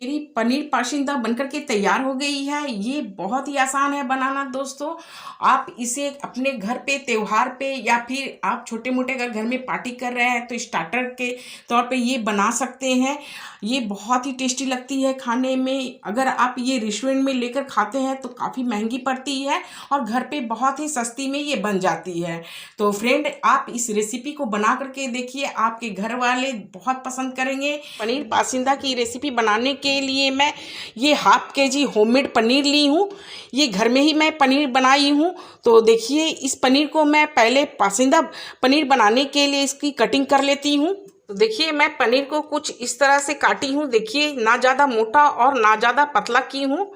मेरी पनीर पाशिंदा बनकर के तैयार हो गई है। ये बहुत ही आसान है बनाना दोस्तों। आप इसे अपने घर पे त्योहार पे या फिर आप छोटे मोटे अगर घर में पार्टी कर रहे हैं तो स्टार्टर के तौर पे ये बना सकते हैं। ये बहुत ही टेस्टी लगती है खाने में। अगर आप ये रेस्टोरेंट में लेकर खाते हैं तो काफ़ी महंगी पड़ती है और घर पे बहुत ही सस्ती में ये बन जाती है। तो फ्रेंड, आप इस रेसिपी को बना करके देखिए, आपके घर वाले बहुत पसंद करेंगे। पनीर पासिंदा की रेसिपी बनाने के लिए मैं ये हाफ केजी होममेड पनीर ली हूँ। ये घर में ही मैं पनीर बनाई हूँ। तो देखिए, इस पनीर को मैं पहले पासिंदा पनीर बनाने के लिए इसकी कटिंग कर लेती हूँ। तो देखिए, मैं पनीर को कुछ इस तरह से काटी हूँ। देखिए, ना ज़्यादा मोटा और ना ज़्यादा पतला की हूँ।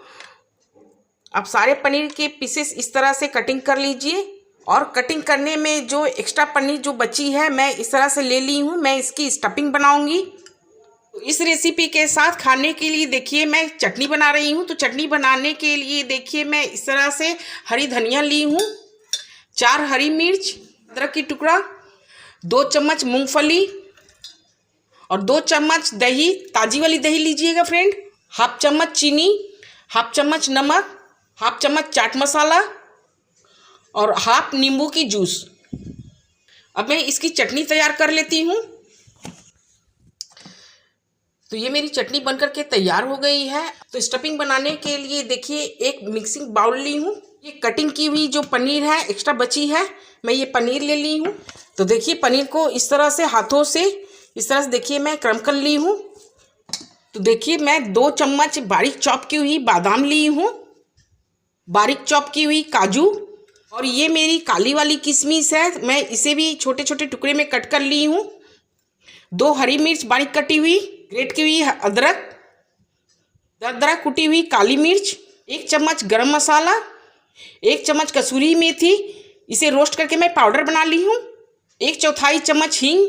अब सारे पनीर के पीसेस इस तरह से कटिंग कर लीजिए। और कटिंग करने में जो एक्स्ट्रा पनीर जो बची है मैं इस तरह से ले ली हूँ। मैं इसकी स्टफिंग बनाऊंगी। तो इस रेसिपी के साथ खाने के लिए देखिए मैं चटनी बना रही हूँ। तो चटनी बनाने के लिए देखिए मैं इस तरह से हरी धनिया ली हूँ, 4 हरी मिर्च, अदरक की टुकड़ा, 2 चम्मच मूंगफली और 2 चम्मच दही, ताज़ी वाली दही लीजिएगा फ्रेंड, हाफ चम्मच चीनी, हाफ चम्मच नमक, हाफ चम्मच चाट मसाला और हाफ नींबू की जूस। अब मैं इसकी चटनी तैयार कर लेती हूँ। तो ये मेरी चटनी बनकर के तैयार हो गई है। तो स्टफिंग बनाने के लिए देखिए एक मिक्सिंग बाउल ली हूँ। ये कटिंग की हुई जो पनीर है एक्स्ट्रा बची है, मैं ये पनीर ले ली हूँ। तो देखिए पनीर को इस तरह से हाथों से इस तरह से देखिए मैं क्रम कर ली हूँ। तो देखिए मैं 2 चम्मच बारीक चॉप की हुई बादाम ली हूँ, बारीक चॉप की हुई काजू, और ये मेरी काली वाली किशमिश है, मैं इसे भी छोटे छोटे टुकड़े में कट कर ली हूँ। 2 हरी मिर्च बारीक कटी हुई, ग्रेट की हुई अदरक, दरदरा कुटी हुई काली मिर्च, 1 चम्मच गरम मसाला, 1 चम्मच कसूरी मेथी, इसे रोस्ट करके मैं पाउडर बना ली हूँ, 1/4 चम्मच हींग,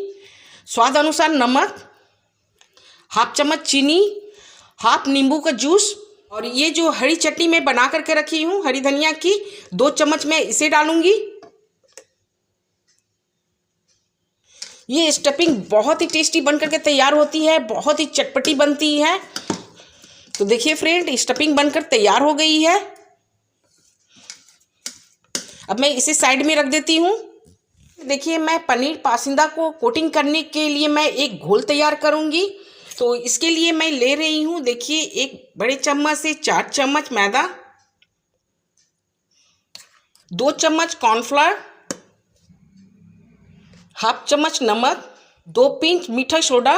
स्वाद अनुसार नमक, हाफ चम्मच चीनी, हाफ नींबू का जूस, और ये जो हरी चटनी मैं बना करके रखी हूँ हरी धनिया की, 2 चम्मच मैं इसे डालूंगी। ये स्टफिंग बहुत ही टेस्टी बन करके तैयार होती है, बहुत ही चटपटी बनती है। तो देखिए फ्रेंड, स्टफिंग बनकर तैयार हो गई है। अब मैं इसे साइड में रख देती हूँ। देखिए मैं पनीर पासिंदा को कोटिंग करने के लिए मैं एक घोल तैयार करूँगी। तो इसके लिए मैं ले रही हूँ देखिए 1 बड़े चम्मच से 4 चम्मच मैदा, 2 चम्मच कॉर्नफ्लावर, हाफ चम्मच नमक, 2 पिंच मीठा सोडा।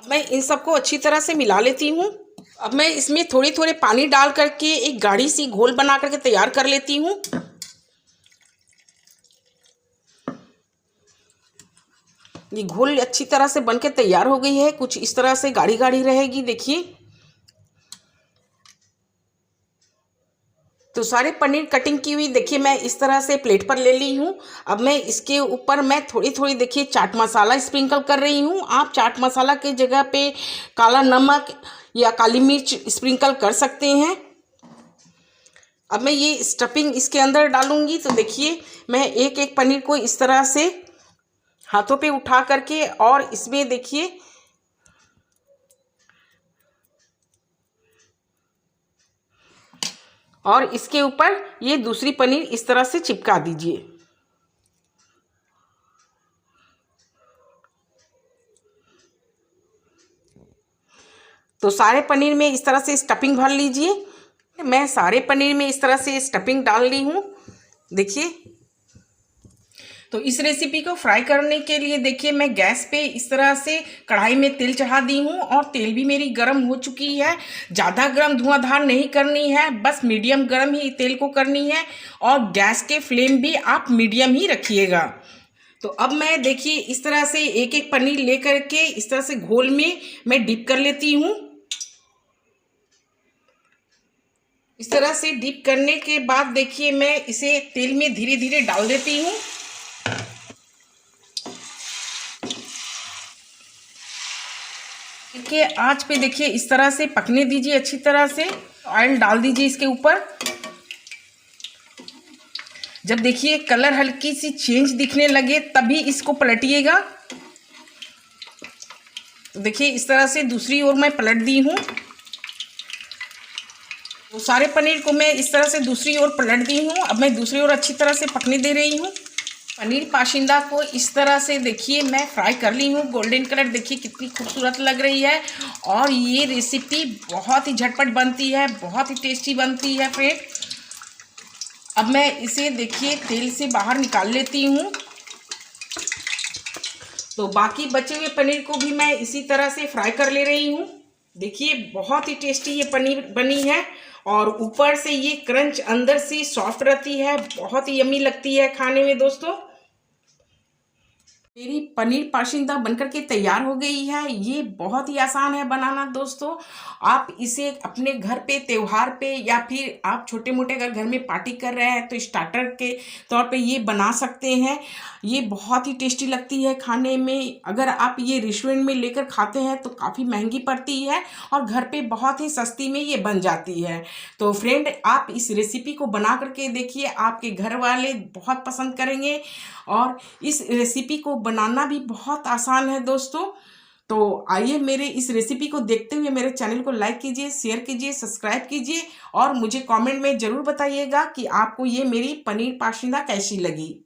मैं इन सबको अच्छी तरह से मिला लेती हूँ। अब मैं इसमें थोड़े थोड़े पानी डाल करके एक गाढ़ी सी घोल बना करके तैयार कर लेती हूँ। ये घोल अच्छी तरह से बनके तैयार हो गई है, कुछ इस तरह से गाढ़ी गाढ़ी रहेगी देखिए। तो सारे पनीर कटिंग की हुई देखिए मैं इस तरह से प्लेट पर ले ली हूँ। अब मैं इसके ऊपर मैं थोड़ी थोड़ी देखिए चाट मसाला स्प्रिंकल कर रही हूँ। आप चाट मसाला के जगह पे काला नमक या काली मिर्च स्प्रिंकल कर सकते हैं। अब मैं ये स्टफिंग इसके अंदर डालूंगी। तो देखिए मैं एक एक पनीर को इस तरह से हाथों पे उठा करके और इसमें देखिए और इसके ऊपर ये दूसरी पनीर इस तरह से चिपका दीजिए। तो सारे पनीर में इस तरह से स्टफिंग भर लीजिए। मैं सारे पनीर में इस तरह से स्टफिंग डाल ली हूँ देखिए। तो इस रेसिपी को फ्राई करने के लिए देखिए मैं गैस पे इस तरह से कढ़ाई में तेल चढ़ा दी हूँ और तेल भी मेरी गर्म हो चुकी है। ज़्यादा गर्म धुआंधार नहीं करनी है, बस मीडियम गर्म ही तेल को करनी है और गैस के फ्लेम भी आप मीडियम ही रखिएगा। तो अब मैं देखिए इस तरह से एक एक पनीर ले करके इस तरह से घोल में मैं डिप कर लेती हूँ। इस तरह से डिप करने के बाद देखिए मैं इसे तेल में धीरे धीरे डाल देती हूँ। के आंच पे देखिए इस तरह से पकने दीजिए अच्छी तरह से। ऑयल डाल दीजिए इसके ऊपर। जब देखिए कलर हल्की सी चेंज दिखने लगे तभी इसको पलटिएगा। देखिए इस तरह से दूसरी ओर मैं पलट दी हूँ। तो सारे पनीर को मैं इस तरह से दूसरी ओर पलट दी हूँ। अब मैं दूसरी ओर अच्छी तरह से पकने दे रही हूँ। पनीर पाशिंदा को इस तरह से देखिए मैं फ्राई कर ली हूँ। गोल्डन कलर देखिए कितनी खूबसूरत लग रही है। और ये रेसिपी बहुत ही झटपट बनती है, बहुत ही टेस्टी बनती है फ्रेंड। अब मैं इसे देखिए तेल से बाहर निकाल लेती हूँ। तो बाकी बचे हुए पनीर को भी मैं इसी तरह से फ्राई कर ले रही हूँ। देखिए बहुत ही टेस्टी ये पनीर बनी है और ऊपर से ये क्रंच अंदर से सॉफ्ट रहती है, बहुत ही यम्मी लगती है खाने में दोस्तों। मेरी पनीर पाशिंदा बनकर के तैयार हो गई है। ये बहुत ही आसान है बनाना दोस्तों। आप इसे अपने घर पे त्योहार पे या फिर आप छोटे मोटे अगर घर में पार्टी कर रहे हैं तो स्टार्टर के तौर पे ये बना सकते हैं। ये बहुत ही टेस्टी लगती है खाने में। अगर आप ये रेस्टोरेंट में लेकर खाते हैं तो काफ़ी महंगी पड़ती है और घर पे बहुत ही सस्ती में ये बन जाती है। तो फ्रेंड आप इस रेसिपी को बना करके देखिए, आपके घर वाले बहुत पसंद करेंगे। और इस रेसिपी को बनाना भी बहुत आसान है दोस्तों। तो आइए मेरे इस रेसिपी को देखते हुए मेरे चैनल को लाइक कीजिए, शेयर कीजिए, सब्सक्राइब कीजिए और मुझे कमेंट में ज़रूर बताइएगा कि आपको ये मेरी पनीर पाशिंदा कैसी लगी।